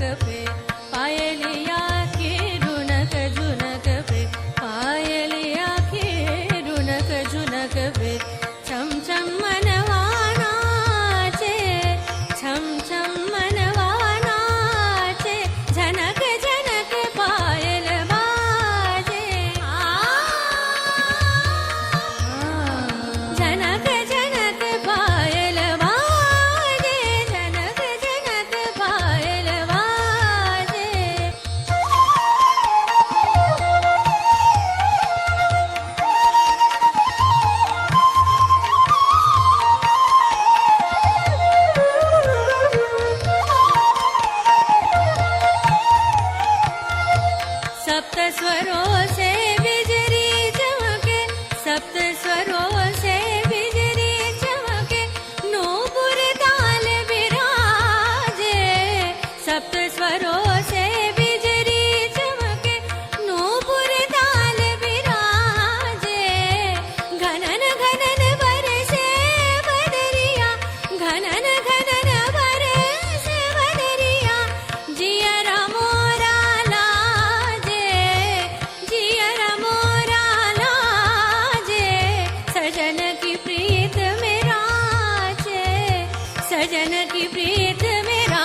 झुनक पे पायलिया की रुनक झुनक पे पायलिया की रुनक झुनक पे छम छम मनवा नाचे छम छम मनवा नाचे झनक झनक पायल बाजे झनक झनक पायल बाजे झनक झनक पायल बाजे सप्त स्वरों से बिजली चमके सप्त स्वरों से बिजली चमके नूपुर ताल बिराजे सप्त स्वरों से बिजली चमके नूपुर ताल बिराजे घनन घनन बरसे बदरिया घनन घनन बरसे बदरिया जियरा मोरा लाजे जियरा मोरा लाजे सजन की प्रीत मेरा छे सजन की प्रीत मेरा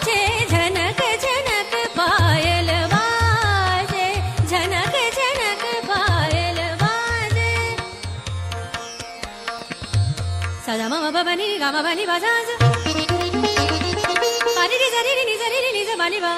छे झनक झनक पायल बाजे झनक झनक पायल बाजे सदा मम बबनी गा मबनी बाजा पानी रे जरी रे नि जरी रे नि जबानी बा